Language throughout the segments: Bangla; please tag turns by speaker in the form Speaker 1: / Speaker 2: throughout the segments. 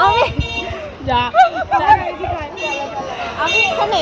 Speaker 1: আমি যা আমি এখানে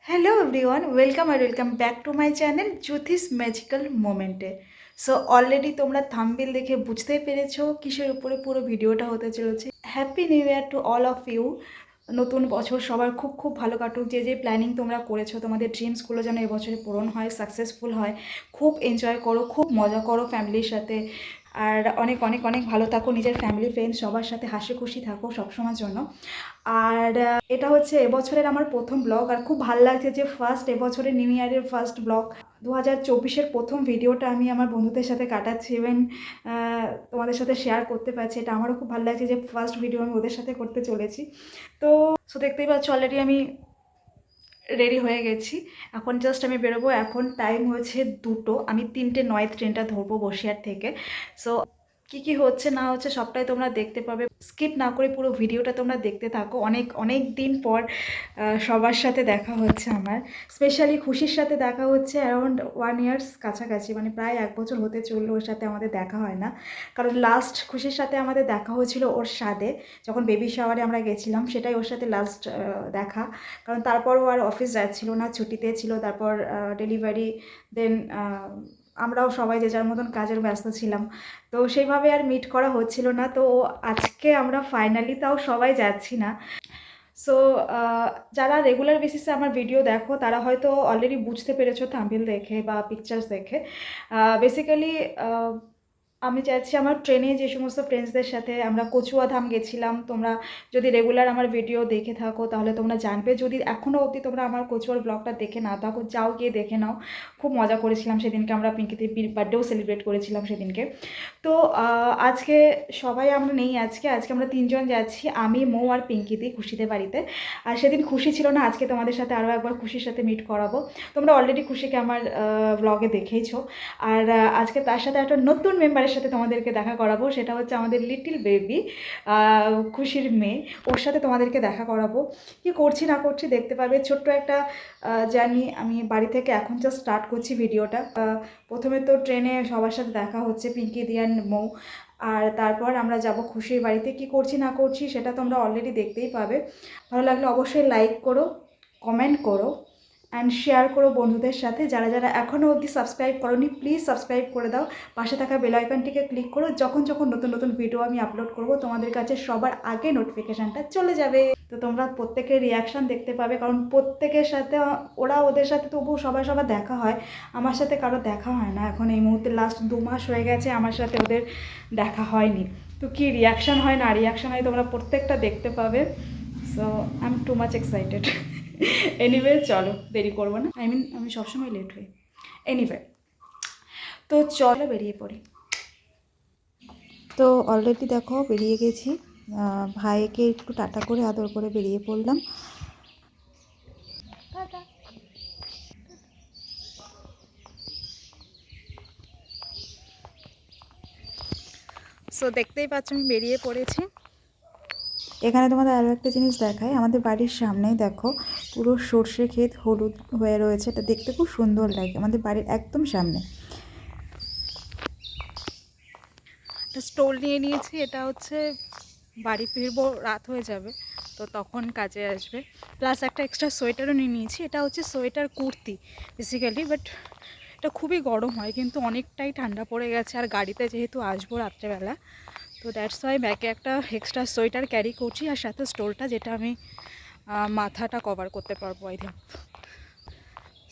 Speaker 2: hello everyone, welcome back to my channel Jyotish magical মোমেন্টে। সো অলরেডি তোমরা থাম্বনেল দেখে বুঝতেই পেরেছো কিসের উপরে পুরো ভিডিওটা হতে চলেছে। Happy new year to all of you. নতুন বছর সবার খুব খুব ভালো কাটুক। যে যে প্ল্যানিং তোমরা করেছো, তোমাদের ড্রিমসগুলো যেন এবছরে পূরণ হয়, সাকসেসফুল হয়। খুব এনজয় করো, খুব মজা করো ফ্যামিলির সাথে। আর অনেক অনেক অনেক ভালো থাকো, নিজের ফ্যামিলি ফ্রেন্ডস সবার সাথে হাসি খুশি থাকো সবসময়ের জন্য। আর এটা হচ্ছে এবছরের আমার প্রথম ব্লগ, আর খুব ভালো লাগছে যে ফার্স্ট এবছরের নিউ ইয়ারের ফার্স্ট ব্লগ 2024-এর প্রথম ভিডিওটা আমি আমার বন্ধুদের সাথে কাটাচ্ছি, ইভেন তোমাদের সাথে শেয়ার করতে পারছি। এটা আমারও খুব ভালো লাগছে যে ফার্স্ট ভিডিও আমি ওদের সাথে করতে চলেছি। তো দেখতেই পাচ্ছ অলরেডি আমি রেডি হয়ে গেছি। এখন জাস্ট আমি বেরোবো। এখন টাইম হচ্ছে 2টো, আমি 3:09 ট্রেনটা ধরবো বসিরহাট থেকে। সো কি হচ্ছে না হচ্ছে সবটাই তোমরা দেখতে পাবে। স্কিপ না করে পুরো ভিডিওটা তোমরা দেখতে থাকো। অনেক অনেক দিন পর সবার সাথে দেখা হচ্ছে আমার। স্পেশালি খুশির সাথে দেখা হচ্ছে অ্যারাউন্ড 1 ইয়ার্স কাছাকাছি, মানে প্রায় 1 বছর হতে চললো ওর সাথে আমাদের দেখা হয় না। কারণ লাস্ট খুশির সাথে আমাদের দেখা হয়েছিল ওর সাথে, যখন বেবি শাওয়ারে আমরা গেছিলাম, সেটাই ওর সাথে লাস্ট দেখা। কারণ তারপরও আর অফিস যাচ্ছিল না, ছুটিতে ছিল। তারপর ডেলিভারি, দেন আমরাও সবাই যে যার মতন কাজের ব্যস্ত ছিলাম, তো সেইভাবে আর মিট করা হচ্ছিল না। তো আজকে আমরা ফাইনালি তাও সবাই যাচ্ছি না। সো যারা রেগুলার বেসিসে আমার ভিডিও দেখো তারা হয়তো অলরেডি বুঝতে পেরেছো থাম্বনেল দেখে বা পিকচার্স দেখে। বেসিক্যালি আমি চাইছি আমার ট্রেনে যে সমস্ত ফ্রেন্ডসদের সাথে আমরা কচুয়াধাম গেছিলাম। তোমরা যদি রেগুলার আমার ভিডিও দেখে থাকো তাহলে তোমরা জানবে। যদি এখনও অবধি তোমরা আমার কচুয়ার ব্লগটা দেখে না থাকো, যাও গিয়ে দেখে নাও। খুব মজা করেছিলাম সেদিনকে, আমরা পিঙ্কিদির বার্থডেও সেলিব্রেট করেছিলাম সেদিনকে। তো আজকে সবাই আমরা নেই, আজকে আমরা 3জন যাচ্ছি, আমি, মৌ আর পিঙ্কিদি খুশিদের বাড়িতে। আর সেদিন খুশি ছিল না, আজকে তোমাদের সাথে আরও একবার খুশির সাথে মিট করাবো। তোমরা অলরেডি খুশিকে আমার ব্লগে দেখেইছো। আর আজকে তার সাথে একটা নতুন মেম্বারের সাথে তোমাদেরকে দেখা করাবো, সেটা হচ্ছে আমাদের লিটিল বেবি খুশির মেয়ে। ওর সাথে তোমাদেরকে দেখা করাবো। কি করছি না করছি দেখতে পাবে। ছোট্ট একটা জার্নি আমি বাড়ি থেকে এখন জাস্ট স্টার্ট করছি ভিডিওটা। প্রথমে তো ট্রেনে সবার সাথে দেখা হচ্ছে, পিঙ্কি দিয়ান মৌ। আর তারপর আমরা যাব খুশির বাড়িতে। কি করছি না করছি সেটা তোমরা অলরেডি দেখতেই পাবে। ভালো লাগলে অবশ্যই লাইক করো, কমেন্ট করো অ্যান্ড শেয়ার করো বন্ধুদের সাথে। যারা যারা এখনও অবধি সাবস্ক্রাইব করোনি প্লিজ সাবস্ক্রাইব করে দাও। পাশে থাকা বেল আইকনটিকে ক্লিক করো। যখন নতুন নতুন ভিডিও আমি আপলোড করব তোমাদের কাছে সবার আগে নোটিফিকেশানটা চলে যাবে। তো তোমরা প্রত্যেকের রিয়াকশান দেখতে পাবে, কারণ প্রত্যেকের সাথে ওদের সাথে তবু সবার দেখা হয়, আমার সাথে কারো দেখা হয় না। এখন এই মুহূর্তে লাস্ট 2 মাস হয়ে গেছে আমার সাথে ওদের দেখা হয়নি। তো কী রিয়াকশান হয় না রিয়াকশান হয় তোমরা প্রত্যেকটা দেখতে পাবে। So I am too much excited. Anyway চলো দেরি করবো না, আমি সবসময় লেট হই। এনিওয়ে তো চলো বেরিয়ে পড়ি। তো অলরেডি দেখো বেরিয়ে গেছি। ভাইকে একটু টাটা করে আদর করে বেরিয়ে পড়লাম। সো দেখতেই পাচ্ছ আমি বেরিয়ে পড়েছি। এখানে তোমাদের আরও একটা জিনিস দেখায়, আমাদের বাড়ির সামনেই দেখো পুরো সর্ষে ক্ষেত হলুদ হয়ে রয়েছে। এটা দেখতে খুব সুন্দর লাগে, আমাদের বাড়ির একদম সামনে। একটা স্টোল নিয়ে নিয়েছি, এটা হচ্ছে বাড়ি ফিরবো, রাত হয়ে যাবে তো তখন কাজে আসবে। প্লাস একটা এক্সট্রা সোয়েটারও নিয়ে নিয়েছি, এটা হচ্ছে সোয়েটার কুর্তি বেসিক্যালি, বাট এটা খুবই গরম হয় কিন্তু অনেকটাই ঠান্ডা পড়ে গেছে। আর গাড়িতে যেহেতু আসবো রাত্রেবেলা, তো দ্যাটস ওয়াই ব্যাগে একটা এক্সট্রা সোয়েটার ক্যারি করছি, আর সাথে স্টোলটা যেটা আমি মাথাটা কভার করতে পারবো আই থিঙ্ক।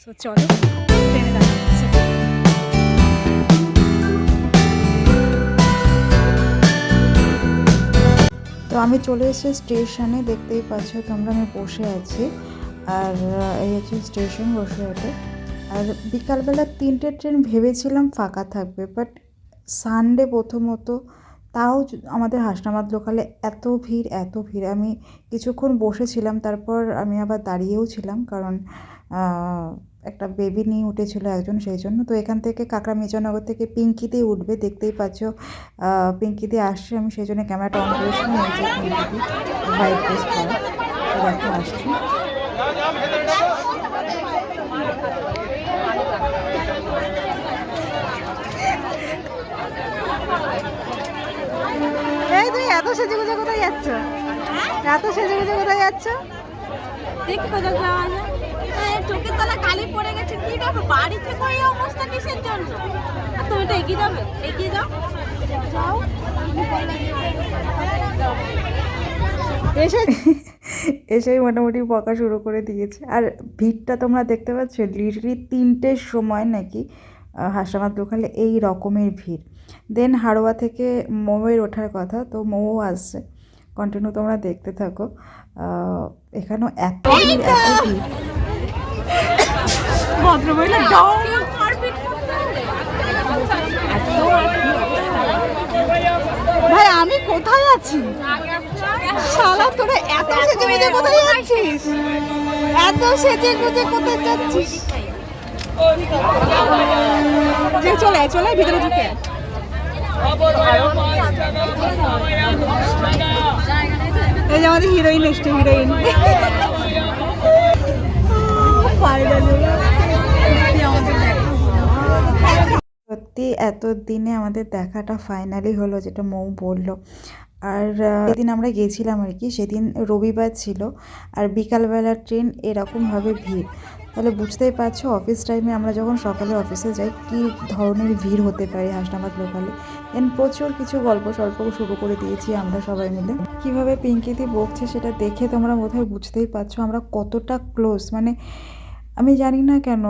Speaker 2: সো চলো ট্রেনে দেখা হচ্ছে। তো আমি চলে এসেছি স্টেশনে, দেখতেই পাচ্ছ তোমরা, আমি বসে আছি। আর এই হচ্ছে স্টেশন বসিরহাটে। আর বিকালবেলা 3টে ট্রেন ভেবেছিলাম ফাঁকা থাকবে, বাট সানডে প্রথমত, তাও আমাদের হাসনাবাদ লোকালে এত ভিড় আমি কিছুক্ষণ বসেছিলাম, তারপর আমি আবার দাঁড়িয়েও ছিলাম, কারণ একটা বেবি নিয়ে উঠেছিল একজন, সেই জন্য। তো এখান থেকে কাকড়া মির্জানগর থেকে পিঙ্কিদি উঠবে, দেখতেই পাচ্ছ পিঙ্কিদি আসছে, আমি সেই জন্য ক্যামেরাটা অন করেছিলাম। এই যে পিঙ্কিদি হোয়াইট ড্রেস পরা, তো দেখো আসছি। এই তুমি এত সেজে গুজে কোথায় যাচ্ছ? এত সেজে গুজে কোথায় যাচ্ছ?
Speaker 1: দেখি কোথাও যাওয়া যায়। চোখের তলা কালি পড়ে গেছে, কি ব্যাপার? বাড়ি থেকে এই অবস্থা কিসের জন্য? আর তুমি তো এগিয়ে যাবে, এগিয়ে যাও যাও।
Speaker 2: এসেই মোটামুটি বকা শুরু করে দিয়েছে। আর ভিড়টা তোমরা দেখতে পাচ্ছ, লিটারলি 3টের সময় নাকি হাসনাবাদ লোকালে এই রকমের ভিড়। দেন হাড়োয়া থেকে মৌয়ের ওঠার কথা, তো মৌ আসছে, কন্টিনিউ তোমরা দেখতে থাকো। এখানেও এত ভিড়। ভাই আমি কোথায় আছি? শালা তোরা এত সেজে গুজে কোথায় যাচ্ছিস? এত সেজে গুজে কোথায় যাচ্ছিস? যে চলে চলে ভিতরে ঢুকে। এই যে আমাদের হিরোইন এসছে, হিরোইন। সত্যি এত দিনে আমাদের দেখাটা ফাইনালি হলো, যেটা মৌ বলল। আর যেদিন আমরা গেছিলাম আর কি, সেদিন রবিবার ছিল, আর বিকালবেলার ট্রেন এরকমভাবে ভিড়, তাহলে বুঝতেই পারছো অফিস টাইমে আমরা যখন সকালে অফিসে যাই কী ধরনের ভিড় হতে পারে হাসনাবাদ লোকালে। দেন প্রচুর কিছু গল্প সল্প শুরু করে দিয়েছি আমরা সবাই মিলে। কীভাবে পিঙ্কিদি বকছে সেটা দেখে তোমরা বোধহয় বুঝতেই পারছো আমরা কতটা ক্লোজ। মানে আমি জানি না কেন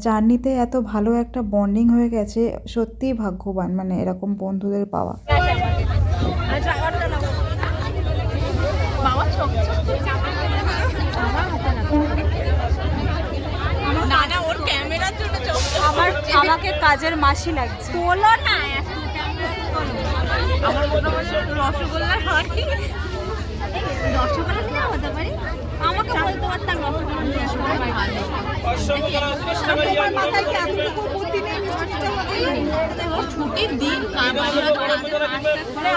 Speaker 2: জার্নিতে এত ভালো একটা বন্ডিং হয়ে গেছে, সত্যিই ভাগ্যবান মানে এরকম বন্ধুদের পাওয়া।
Speaker 1: আমাকে কাজের মাসি লাগছে। তোলো না, আমার মনে হয় রসগোল্লা হয়। রসগোল্লা নিয়ে হতে পারি, আমাকে বলতে পারতাম রসগোল্লা নিয়ে আসো। ছুটির দিন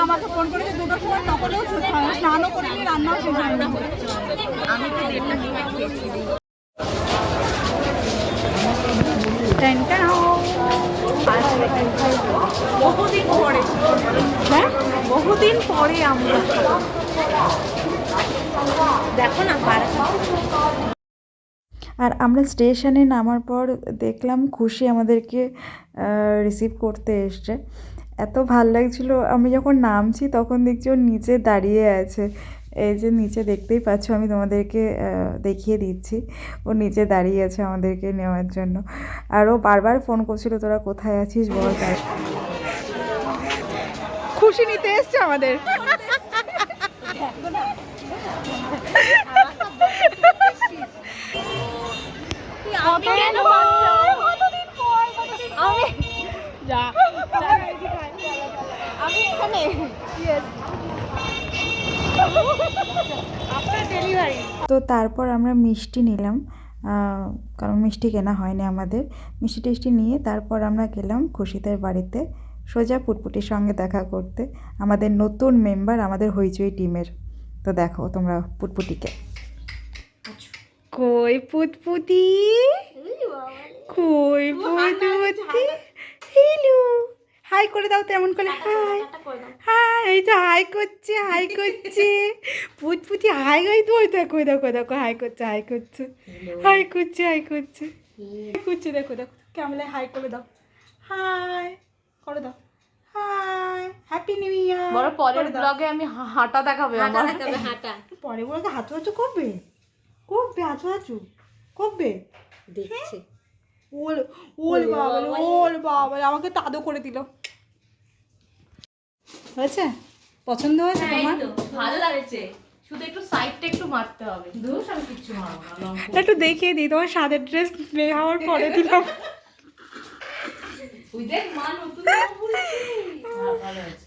Speaker 1: আমাকে ফোন করেছে 2টোর সময়, তখনও স্নানও করিনি, রান্নাও শেষ হয়নি। আমি তো 1:30টার সময় খেয়েছি। বহুদিন পরে, হ্যাঁ বহুদিন পরে আমরা দেখো না।
Speaker 2: আর আমরা স্টেশনে নামার পর দেখলাম খুশি আমাদেরকে রিসিভ করতে এসছে, এত ভাল লাগছিলো। আমি যখন নামছি তখন দেখছি ও নিচে দাঁড়িয়ে আছে, এই যে নিচে দেখতেই পাচ্ছ, আমি তোমাদেরকে দেখিয়ে দিচ্ছি, ও নিচে দাঁড়িয়ে আছে আমাদেরকে নেওয়ার জন্য। আর ও বারবার ফোন করছিল তোরা কোথায় আছিস বল। খুশি নিতে এসছে আমাদের। তো তারপর আমরা মিষ্টি নিলাম, কারণ মিষ্টি কেনা হয়নি আমাদের। মিষ্টি টিষ্টি নিয়ে তারপর আমরা গেলাম খুশিদের বাড়িতে, সোজা পুটপুটির সঙ্গে দেখা করতে, আমাদের নতুন মেম্বার আমাদের হইচই টিমের। তো দেখো তোমরা পুটপুটিকে। কই পুটপুটি, কই পুটপুটি, হ্যালো হাই করে দাও তো, এমন করে হাই হাই, এই তো হাই করছে হাই করছে পুটপুটি হাই গাই তো, ওই দেখো দেখো দেখো হাই করছে হাই করছে হাই করছে হাই করছে করছে, দেখো দেখো কেমন হাই করে দাও, হাই করে দাও, হাই হ্যাপি নিউ ইয়ার।
Speaker 1: বড় পরের ব্লগে আমি হাঁটা দেখাবে, আমার হাঁটা
Speaker 2: পরে বলতে হাঁচু হাঁচু করবে, করবে হাঁচু হাঁচু করবে,
Speaker 1: দেখছে।
Speaker 2: ওল ওল বাবা ওল বাবা, আমাকে তাদো করে দিল। হয়েছে? পছন্দ হয়েছে তোমার?
Speaker 1: ভালো লাগছে, শুধু একটু সাইডটা একটু মারতে হবে। ধুস, আমি কিচ্ছু মারবো না।
Speaker 2: একটু দেখিয়ে দিই তোমার সাদের ড্রেস বের হওয়ার পরে দিলাম।
Speaker 1: ওই দেখ মা নতুন জামা পরেছে। ভালো হয়েছে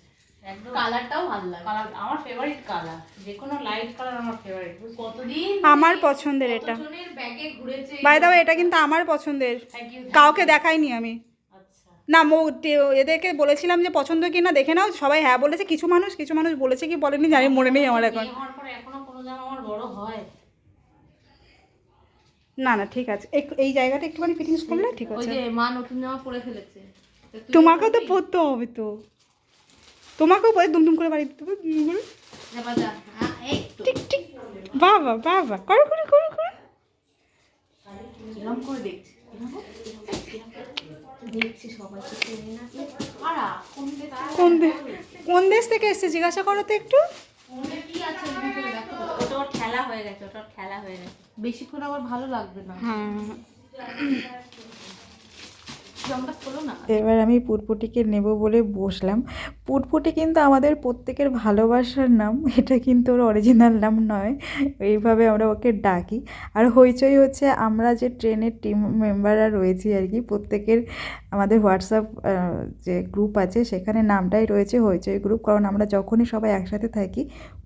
Speaker 1: একদম। কালারটাও ভালো লাগে। কালার আমার ফেভারিট কালার, যে কোনো লাইট কালার আমার ফেভারিট। কতদিন
Speaker 2: আমার পছন্দের এটা।
Speaker 1: কতজনের ব্যাগে ঘুরেছে।
Speaker 2: বাই দ্য ওয়ে এটা কিন্তু আমার পছন্দের, কাউকে দেখাইনি আমি।
Speaker 1: আচ্ছা
Speaker 2: না এদেরকে বলেছিলাম যে পছন্দ কি না দেখে নাও, সবাই হ্যাঁ বলেছে। কিছু মানুষ বলেছে কি বলেনি জানি, মনে নেই আমার এখন।
Speaker 1: বিয়ে হওয়ার পরে এখনো কোনো জামা আমার বড় হয়
Speaker 2: না না ঠিক আছে, এই জায়গাটা একটুখানি ফিটিংস করলে ঠিক
Speaker 1: ওই
Speaker 2: আছে।
Speaker 1: যে মা নতুন জামা পরে ফেলেছে,
Speaker 2: তোমাকেও তো পরতে হবে তো, তোমাকেও পরে দুমদুম করে বাড়ি দিতে হবে।
Speaker 1: যাবা যা। এই তো
Speaker 2: টিক টিক, বাবা বাবা, করো করো করো করো।
Speaker 1: কিরম করে দেখছি, দেখছি সবাই আরা
Speaker 2: কোন দেশ থেকে এসেছে জিজ্ঞাসা করো তো একটু।
Speaker 1: কি আছে এর ভিতরে দেখো। ওটা ওর খেলা হয়ে গেছে, ওটা ওর খেলা হয়ে গেছে। বেশিক্ষণ আবার ভালো লাগবে না।
Speaker 2: হ্যাঁ
Speaker 1: জামাটা খোলো না।
Speaker 2: এবার আমি পুটপুটিকে নেব বলে বসলাম। পুটপুটি কিন্তু আমাদের প্রত্যেকের ভালোবাসার নাম, এটা কিন্তু ওর অরিজিনাল নাম নয়, এইভাবে আমরা ওকে ডাকি। আর হইচই হচ্ছে আমরা যে ট্রেনের টিম মেম্বাররা রয়েছি আর কি, প্রত্যেকের আমাদের হোয়াটসঅ্যাপ যে গ্রুপ আছে সেখানে নামটাই রয়েছে হইচই গ্রুপ, কারণ আমরা যখনই সবাই একসাথে থাকি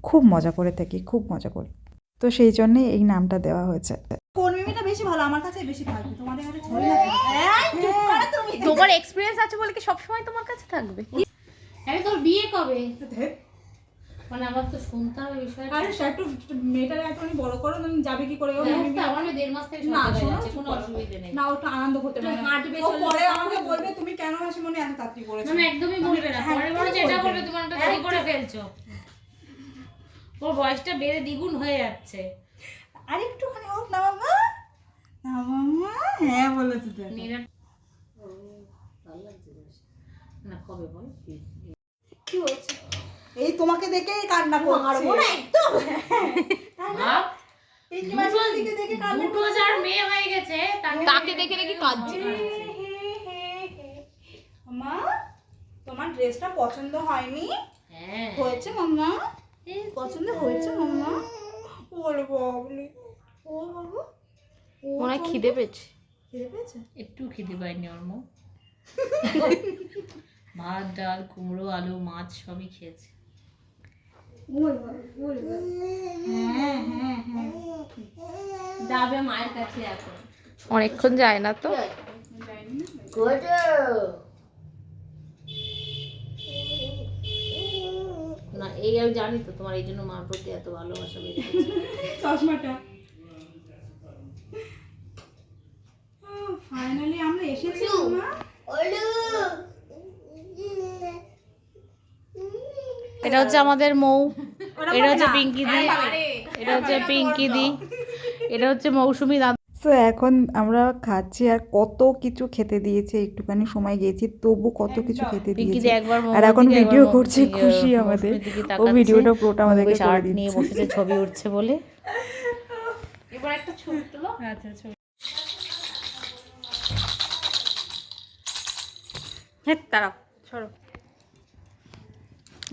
Speaker 2: খুব মজা করে থাকি, খুব মজা করি, তো সেই জন্যে এই নামটা দেওয়া হয়েছে। কোন মিমিটা বেশি ভালো, আমার কাছে বেশি থাকবে, তোমাদের কাছে থোড়ি না।
Speaker 1: তুমি তোমার এক্সপেরিয়েন্স আছে বলে কি সব সময় তোমার কাছে থাকবে? আরে তোর বিয়ে কবে? মানে আমার তো শুনতে হবে বিষয়টা।
Speaker 2: আরে একটু মেয়েটার একটুখানি বড় করো, যাবে কি করে ও?
Speaker 1: আমার 1.5 মাস থেকে
Speaker 2: না
Speaker 1: শুনতে
Speaker 2: শোনো,
Speaker 1: যাচ্ছে, কোনো অসুবিধা নেই।
Speaker 2: না ওটা আনন্দ করতে পারে না।
Speaker 1: হাঁটবে
Speaker 2: ও পরে আমাকে বলবে তুমি কেন হাসি মনে এত তাড়াতাড়ি করেছো।
Speaker 1: না একদমই বলবে না, পরে বলে যেটা বলবে তুমি একটা দেরি করে ফেলছো। ওর বয়সটা বেড়ে দ্বিগুণ হয়ে যাচ্ছে।
Speaker 2: আর একটুখানি হোক না মামা, না মামা, হ্যাঁ বলেছে তো।
Speaker 1: নীরা ও ভালো লাগছে না, কবে বল
Speaker 2: কি হচ্ছে? এই তোমাকে দেখেই কান্না করছে।
Speaker 1: মারবো না একদম। বাপ
Speaker 2: এই ক্লাসের দিকে দেখে কান্না
Speaker 1: দুটো যার মেয়ে হয়ে গেছে তাকে দেখে দেখে কাঁদছে।
Speaker 2: মামা তোমার ড্রেসটা পছন্দ হয়নি?
Speaker 1: হ্যাঁ
Speaker 2: হয়েছে মাম্মা, পছন্দ হয়েছে মাম্মা। ওরে বাবলি, ও বাবু
Speaker 1: মনে হয় খিদে পেয়েছে।
Speaker 2: খিদে পেয়েছে?
Speaker 1: একটু খিদে পাইনি ওর মো। ভাত ডাল কুমড়ো আলু মাছ সবই খেয়েছে।
Speaker 2: হ্যাঁ হ্যাঁ হ্যাঁ,
Speaker 1: যাবে মায়ের কাছে এখন, অনেকক্ষণ যায় না তো। না এই আমি জানি তো তোমার এই জন্য মার প্রতি এত ভালোবাসা বেড়ে গেছে।
Speaker 2: চশমাটা ফাইনালি আমরা এসেছি মামা।
Speaker 1: এটা হচ্ছে আমাদের মৌ, এটা হচ্ছে পিঙ্কি দি, এটা হচ্ছে পিঙ্কি দি, এটা হচ্ছে মৌসুমী দাদা।
Speaker 2: তো এখন আমরা খাচ্ছি, আর কত কিছু খেতে দিয়েছে, একটুখানি সময় গেছি তবু কত কিছু খেতে
Speaker 1: পিঙ্কি দি
Speaker 2: দিয়েছে।
Speaker 1: একবার
Speaker 2: আর এখন ভিডিও করছে, খুশি আমাদের, ও ভিডিওটা পুরোটা আমাদেরকে করে দিচ্ছে।
Speaker 1: নিয়ে বসেছে ছবি উঠছে বলে। এবার একটা ছবি তুলো।
Speaker 2: আচ্ছা ছবি, হ্যাঁ তারা সরো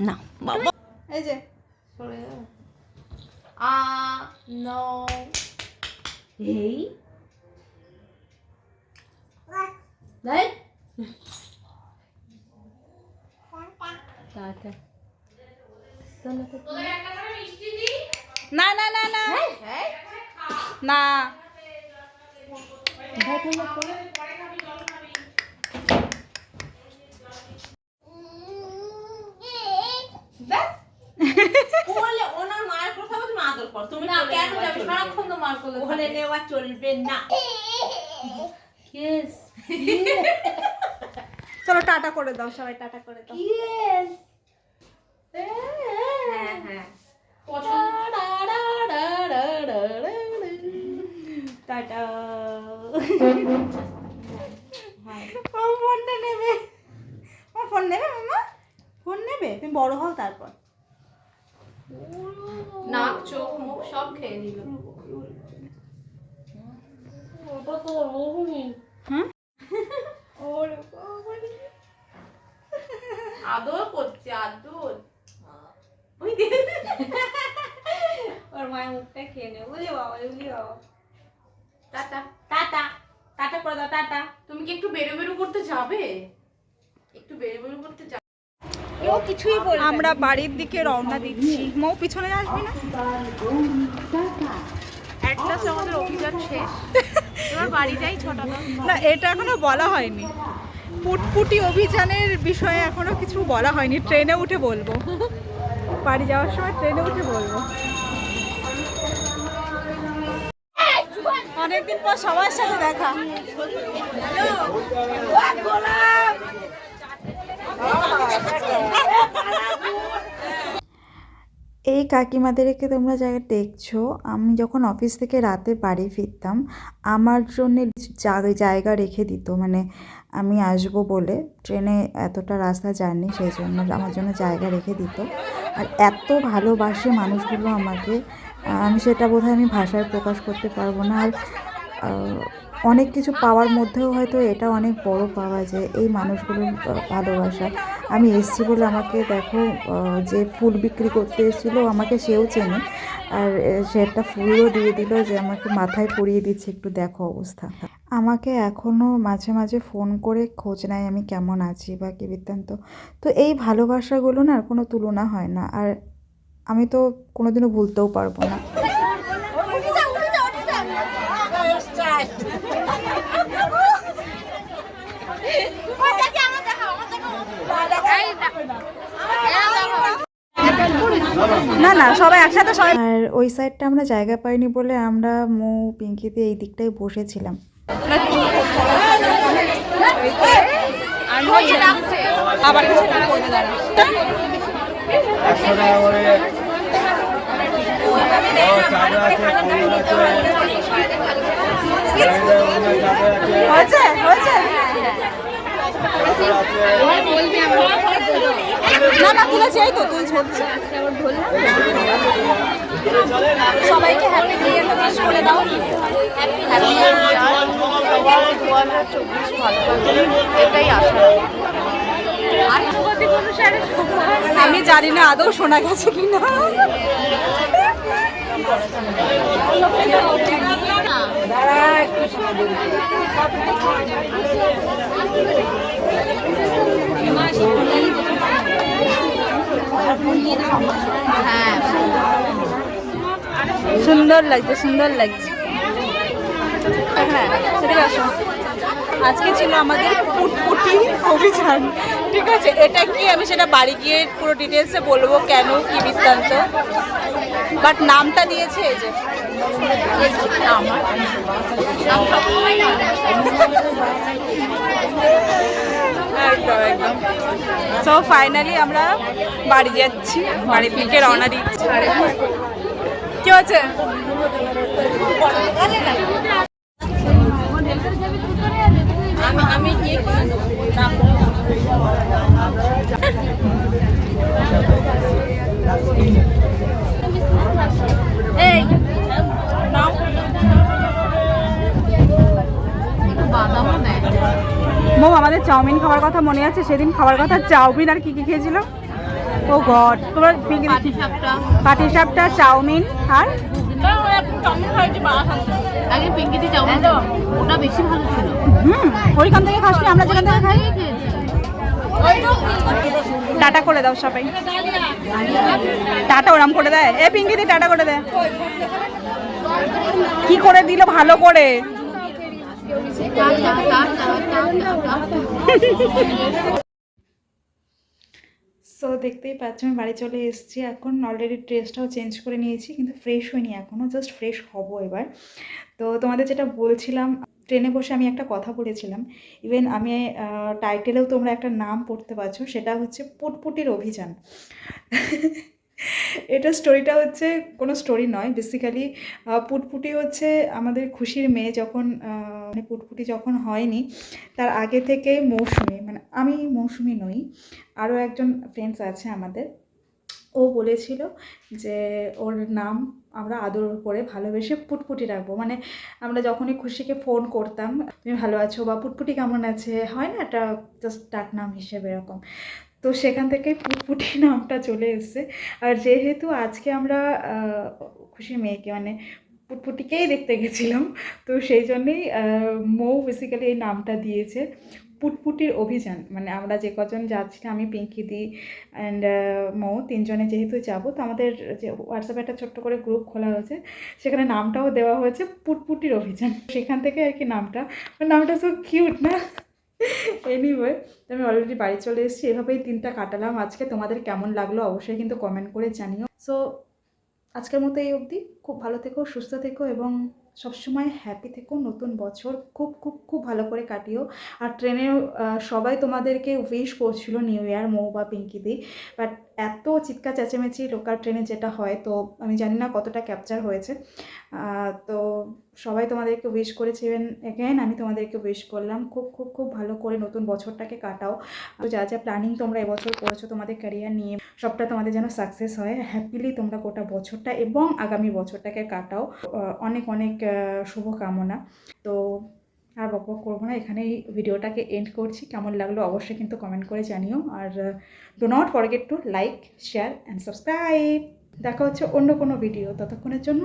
Speaker 1: না বাবা
Speaker 2: এই যে
Speaker 1: সরে যাও। নো এই দেখ টাটা।
Speaker 2: না না না না না,
Speaker 1: ওনার মায়ের কথা তুমি আদর করো। তুমি না কেন যাবে সারাক্ষণ তো মার কোলে ওখানে নেওয়া চলবে না। ইয়েস
Speaker 2: চলো টাটা করে দাও, সবাই টাটা করে দাও।
Speaker 1: ইয়েস হ্যাঁ হ্যাঁ
Speaker 2: টাটা। ও ফোনটা নেবে, ও ফোন নেবে মামা, ফোন নেবে, তুমি বড় হও তারপর।
Speaker 1: নাক চোখ মুখ সব খেয়ে নিল। ওটা তো রোহিণী।
Speaker 2: হ্যাঁ ওরে
Speaker 1: আদর করছে আদর। ওই মায়ের মুখটা খেয়ে নেবো। বুঝলি বাবা, বুঝলি বাবা। টাটা টাটা টাটা করে দাও, টাটা।
Speaker 3: তুমি কি একটু বেরো করতে যাবে? একটু বেরো করতে যাবে?
Speaker 1: ও কিছুই বলবে না।
Speaker 2: আমরা বাড়ির দিকে রওনা দিচ্ছি। মৌ পিছনে আসবি না?
Speaker 3: একটা আমাদের অভিযান শেষ, এবার বাড়ি যাই ছটা।
Speaker 2: না, এটা এখনো বলা হয়নি। পুটপুটি অভিযানের বিষয়ে এখনো কিছু বলা হয়নি। ট্রেনে উঠে বলবো, বাড়ি যাওয়ার সময় ট্রেনে উঠে বলবো। অনেকদিন পর সবার সাথে দেখা। এই কাকিমাদেরকে তোমরা যারা দেখছো, আমি যখন অফিস থেকে রাতে বাড়ি ফিরতাম, আমার জন্য জায়গা রেখে দিত। মানে আমি আসবো বলে, ট্রেনে এতটা রাস্তা জার্নি, সেই জন্য আমার জন্য জায়গা রেখে দিত। আর এত ভালোবাসে মানুষগুলো আমাকে, আমি সেটা বোধহয় আমি ভাষায় প্রকাশ করতে পারবো না। আর অনেক কিছু পাওয়ার মধ্যেও হয়তো এটা অনেক বড় পাওয়া, যে এই মানুষগুলোর ভালোবাসা। আমি এসেছি বলে আমাকে দেখো, যে ফুল বিক্রি করতে এসেছিলো আমাকে সেও চেনে, আর সে একটা ফুলও দিয়ে দিল, যে আমাকে মাথায় পরিয়ে দিচ্ছে, একটু দেখো অবস্থা। আমাকে এখনও মাঝে মাঝে ফোন করে খোঁজ নেয় আমি কেমন আছি বা কী বৃত্তান্ত। তো এই ভালোবাসাগুলো না আর কোনো তুলনা হয় না, আর আমি তো কোনোদিনও ভুলতেও পারবো না। না না, সবাই একসাথে সবাই। আর ওই সাইডটা আমরা জায়গা পাইনি বলে আমরা মৌ পিঙ্কিতে এই দিকটায় বসেছিলাম। আবার হয়েছে হয়েছে না না, তুলেছি, এই তো তুলছি হচ্ছে। সবাইকে হ্যাপি নিউ ইয়ার উইশ করে দাও। হ্যাপি নিউ ইয়ার 2024 ভালো কাটুক, এটাই আশা। আমি জানি না আদৌ শোনা গেছে কিনা। সুন্দর লাগছে, সুন্দর লাগছে। হ্যাঁ, সেটাই আসো। আজকে ছিল আমাদের পুটপুটি অভিযান, ঠিক আছে? এটা কি আমি সেটা বাড়ি গিয়ে পুরো ডিটেলসে বলবো কেন কি বৃত্তান্ত, বাট নামটা দিয়েছে এই যে একদম একদম। সো ফাইনালি আমরা বাড়ি যাচ্ছি, বাড়ির দিকে রওনা দিচ্ছি। কি হচ্ছে?
Speaker 1: আমি গিয়ে এই নাও বাদামও দেয়।
Speaker 2: মো, আমাদের চাউমিন খাওয়ার কথা মনে আছে? সেদিন খাওয়ার কথা চাউমিন, আর কি কি খেয়েছিল? ও গড, তোমার পাটিসাপটা, চাউমিন আর
Speaker 3: আগে পিঙ্কিতে চাউমিন, ওটা বেশি ভালো ছিল।
Speaker 2: ওইখান থেকে খাসনি, আমরা যেখান থেকে খাই। টাটা করে দাও সবাই, টাটা ওরম করে দেয়। এ পিঙ্কিতে টাটা করে দেয়, কি করে দিল ভালো করে। সো দেখতেই পাচ্ছ আমি বাড়ি চলে এসেছি। এখন অলরেডি ড্রেসটাও চেঞ্জ করে নিয়েছি, কিন্তু ফ্রেশ হয়নি এখনও, জাস্ট ফ্রেশ হব এবার। তো তোমাদের যেটা বলছিলাম, ট্রেনে বসে আমি একটা কথা বলেছিলাম, ইভেন আমি টাইটেলেও তোমরা একটা নাম পড়তে পারছো, সেটা হচ্ছে পুটপুটির অভিযান। এটা স্টোরিটা হচ্ছে কোনো স্টোরি নয়, বেসিক্যালি পুটপুটি হচ্ছে আমাদের খুশির মেয়ে। যখন মানে পুটপুটি যখন হয়নি তার আগে থেকে মৌসুমি, মানে আমি মৌসুমি নই, আরও একজন ফ্রেন্ডস আছে আমাদের, ও বলেছিল যে ওর নাম আমরা আদর করে ভালোবেসে পুটপুটি রাখবো। মানে আমরা যখনই খুশিকে ফোন করতাম, তুমি ভালো আছো বা পুটপুটি কেমন আছে, হয় না একটা জাস্ট ডাক নাম হিসেবে এরকম, তো সেখান থেকে পুটপুটি নামটা চলে এসেছে। আর যেহেতু আজকে আমরা খুশির মেয়েকে মানে পুটপুটিকেই দেখতে গেছিলাম, তো সেই জন্যেই মৌ বেসিক্যালি এই নামটা দিয়েছে পুটপুটির অভিযান। মানে আমরা যে কজন যাচ্ছি, আমি পিঙ্কি দি অ্যান্ড মৌ তিনজনে যেহেতু যাবো, তো আমাদের যে হোয়াটসঅ্যাপে একটা ছোট্ট করে গ্রুপ খোলা হয়েছে, সেখানে নামটাও দেওয়া হয়েছে পুটপুটির অভিযান। সেখান থেকে আর কি নামটা সো কিউট না? এনিওয়ে, আমি অলরেডি বাড়ি চলে এসেছি, এভাবেই দিনটা কাটালাম আজকে। তোমাদের কেমন লাগলো অবশ্যই কিন্তু কমেন্ট করে জানিও। সো আজকের মতো এই অবধি। খুব ভালো থেকো, সুস্থ থেকো এবং সবসময় হ্যাপি থেকো। নতুন বছর খুব খুব খুব ভালো করে কাটিও। আর ট্রেনে সবাই তোমাদেরকে উইশ করছিল নিউ ইয়ার, মৌ বা পিঙ্কিদি, বাট এত চিৎকার চেঁচামেচি লোকাল ট্রেনে যেটা হয়, তো আমি জানি না কতটা ক্যাপচার হয়েছে। তো সবাই তোমাদেরকে উইশ করেছে, ইভেন এগেন আমি তোমাদেরকে উইশ করলাম। খুব খুব খুব ভালো করে নতুন বছরটাকে কাটাও। তো যা যা প্ল্যানিং তোমরা এবছর করেছো তোমাদের ক্যারিয়ার নিয়ে, সবটা তোমাদের যেন সাকসেস হয়। হ্যাপিলি তোমরা গোটা বছরটা এবং আগামী বছরটাকে কাটাও। অনেক অনেক শুভকামনা। তো আর বক বক করবো না, এখানেই ভিডিওটাকে এন্ড করছি। কেমন লাগলো অবশ্যই কিন্তু কমেন্ট করে জানিও। আর do not forget to like, share and subscribe. দেখা হচ্ছে অন্য কোনো ভিডিও, ততক্ষণের জন্য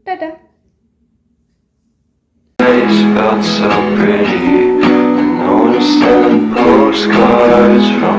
Speaker 2: tata.
Speaker 4: Felt so pretty. I noticed the postcards from